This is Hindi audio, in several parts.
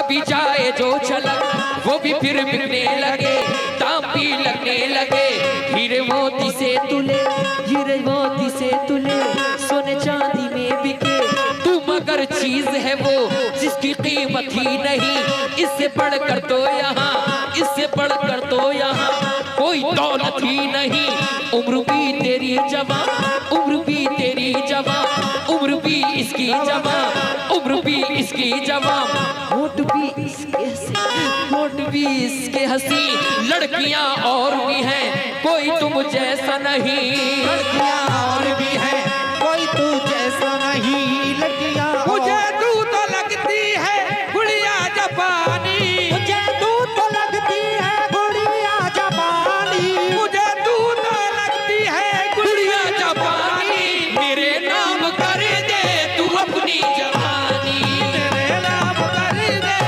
कभी जाए जो छलक वो भी फिर बिकने लगे, दाम भी लगने लगे। हीरे मोती से तुले, हीरे मोती से तुले, सोने चांदी में बिके। तू मगर चीज है वो जिसकी कीमत ही नहीं, इससे बढ़कर तो यहाँ, इससे बढ़कर तो यहाँ कोई दौलत ही नहीं। उम्र भी तेरी जवां, उम्र भी तेरी जवां, उम्र भी इसकी जवां, उम्र भी इसकी जवां। होठ भी इसके हंसी, होठ भी इसके हंसी। लड़कियां और भी हैं कोई तुम जैसा नहीं, लड़कियां और भी हैं कोई तू जैसा नहीं। लड़कियां मुझे तू तो लगती है गुड़िया जापानी, मुझे तू तो लगती है गुड़िया जापानी, मुझे तू तो लगती है गुड़िया जापानी। मेरे नाम कर दे तू अपनी जवानी, मेरे नाम कर दे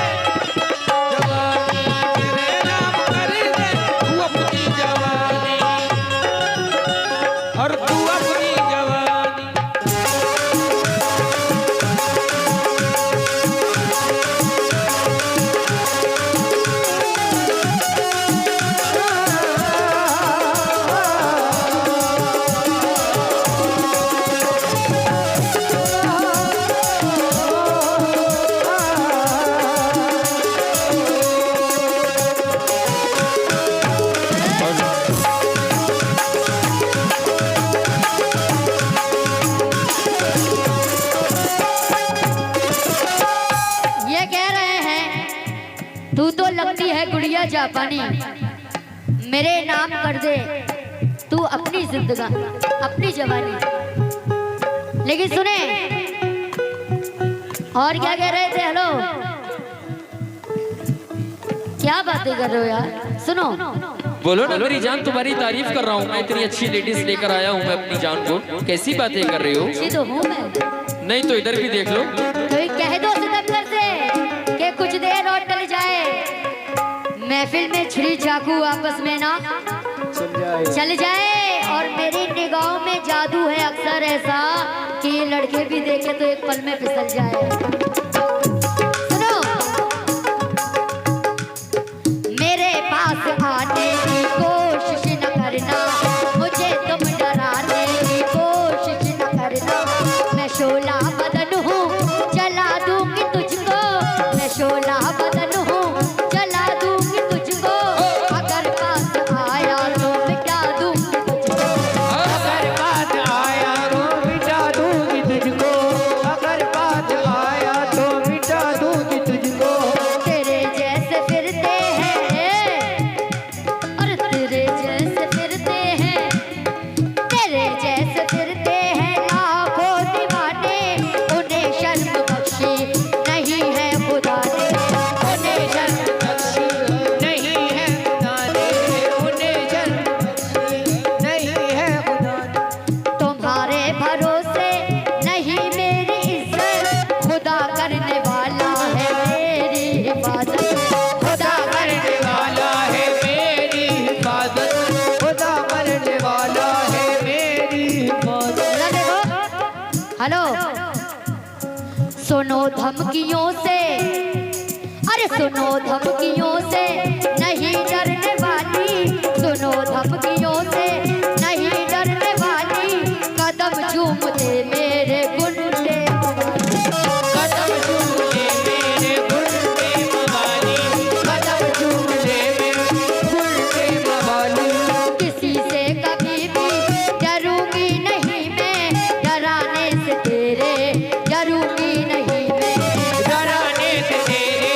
जवानी, मेरे नाम कर दे तू अपनी जवानी, और तू अपनी जवानी। ये कह रहे हैं तू तो लगती है गुड़िया जापानी, मेरे नाम कर दे तू अपनी जिंदगी, अपनी जवानी। लेकिन सुने और क्या कह रहे थे? हेलो, क्या बातें कर रहे हो यार? सुनो, बोलो ना मेरी जान, तुम्हारी तारीफ कर रहा हूँ मैं। इतनी अच्छी लेडीज लेकर आया हूँ मैं अपनी जान को। कैसी बातें कर रही हो? अच्छी तो हूँ मैं। नहीं तो इधर भी देख लो। तो ये कह दो सितमगर से कि कुछ देर और टल जाए, महफिल में छुरी चाकू आपस में ना चल जाए। और मेरी निगाहों में जादू है अक्सर ऐसा कि ये लड़के भी देखे तो एक पल में फिसल जाए। सुनो, मेरे पास आने की कोशिश न करना, मुझे तुम डराने की कोशिश न करना। मैं शोला बदन हूँ जला दूंगी तुझको, मैं शोला बदन हूँ जला दूंगी तुझको। अगर पास आया तो मिटा दूंगी तुझको, अगर बात आया तो मिटा दूंगी तुझको, अगर बात आया तो मिटा दूंगी तुझको। तेरे जैसे फिरते हैं, और तेरे जैसे फिरते हैं, तेरे जैसे फिरते हैं लाखों दीवाने। उन्हें शर्म बख्शी नहीं है खुदा ने, उन्हें शर्म बख्शी नहीं है खुदा ने, उन्हें शर्म बख्शी नहीं है खुदा ने। तुम्हारे भरोसे नहीं मेरी इज्जत, खुदा करने वाला है मेरी हिफाजत, खुदा करने वाला है मेरी हिफाजत, खुदा करने वाला है मेरी हिफाजत। वाला। देखो, हेलो, सुनो धमकियों से, अरे सुनो धमकियों से नहीं डरने वाली, सुनो धमकियों से नहीं डरने वाली। कदम चूमते मेरे गुंडे, कदम चूमते मेरे गुंडे मवाली, कदम चूमते मेरे गुंडे मवाली। किसी से कभी भी डरूंगी नहीं मैं, डराने से तेरे डरूंगी नहीं मैं। डराने से तेरे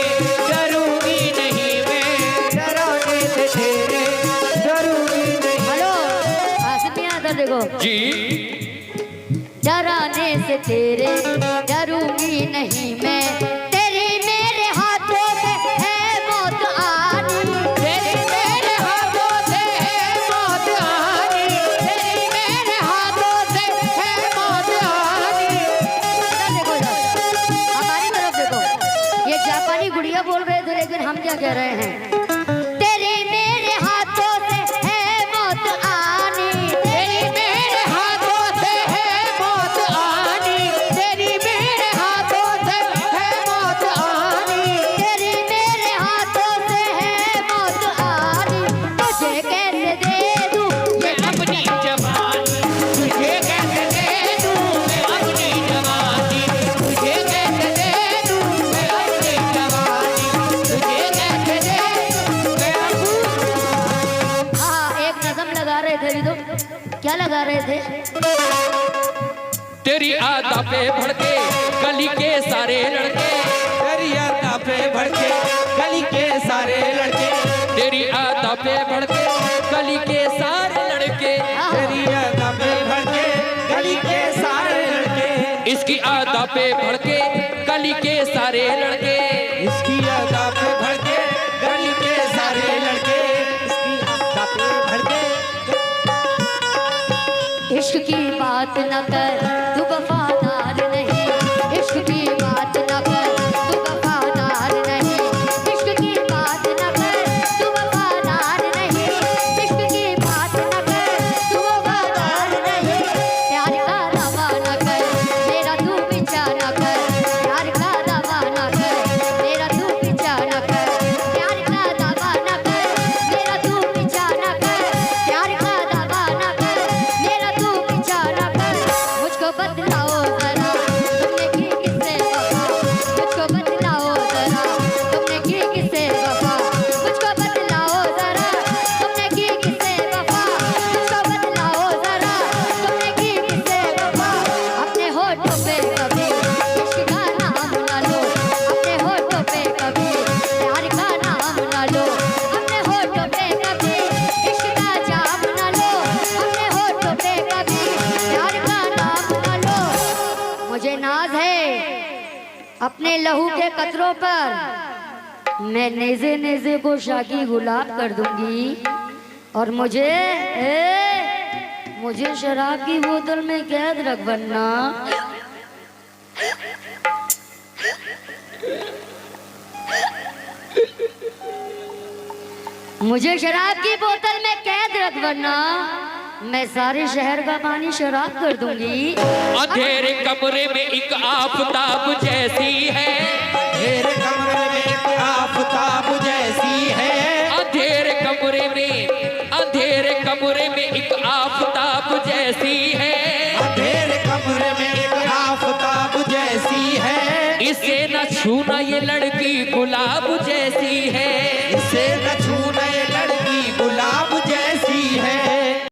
डरूंगी नहीं मैं, डराने से तेरे डरूंगी नहीं। हेलो, आसिफिया इधर देखो। जी डराने से तेरे डरूंगी नहीं मैं। तेरी मेरे हाथों से है मौत आनी, तेरी मेरे हाथों से है मौत आनी, तेरी मेरे हाथों से है मौत आनी। इधर देखो, इधर हमारी तरफ देखो। ये जापानी गुड़िया बोल रहे थे, लेकिन हम क्या कह रहे हैं? तेरी मेरे हाथों से है मौत आनी, तेरी मेरे हाथों से है मौत आनी, तेरी मेरे हाथों से है मौत आनी। तेरी लगा रहे थे? तेरी आदा पे भड़के गली के सारे लड़के, तेरी आदा पे भड़के गली के सारे लड़के, तेरी आदा पे भड़के गली के सारे लड़के, तेरी आदा पे भड़के गली के सारे लड़के, इसकी आदा पे भड़के गली के सारे लड़के, इसकी आदा पे भड़के गली के सारे लड़के, इसकी आदा पे भड़के। इश्क की बात न कर तू वफादार नहीं, इश्क की बात न कर तू वफादार नहीं, इश्क की बात न कर तू वफादार नहीं, इश्क की बात न कर तू वफादार नहीं, प्यार का दावा न कर मेरा तू पीछा न कर, प्यार का दावा न कर मेरा तू पीछा न कर, प्यार का दावा न कर मेरा तू पीछा न कर, प्यार का दावा न कर मेरा तू पीछा न कर, मुझको बतलाओ जरा तुमने की किससे वफा, मुझको बतलाओ जरा तुमने की किससे वफा, मुझको बतलाओ जरा तुमने की किससे वफा, मुझको बतलाओ जरा तुमने की किससे वफा, अपने होठों पे कभी इश्क का नाम ना लो, अपने होठों पे कभी प्यार का नाम ना लो, अपने होठों पे कभी इश्क का जाम ना लो, अपने होठों पे कभी प्यार का नाम ना लो। मुझे नाज है अपने लहू के कतरों पर, मैं नेज़े नेज़े को शाकी गुलाब कर दूंगी, और मुझे शराब की बोतल में कैद रख वरना मुझे शराब की बोतल में कैद रख वरना मैं सारे शहर का पानी शराब कर दूंगी। अंधेरे कमरे में एक आफताब जैसी है, तेरे कमरे में एक आफताब जैसी है, अंधेरे कमरे में एक आफताब जैसी है, तेरे कमरे में एक आफताब जैसी है, इसे न छूना ये लड़की गुलाब जैसी है, इसे न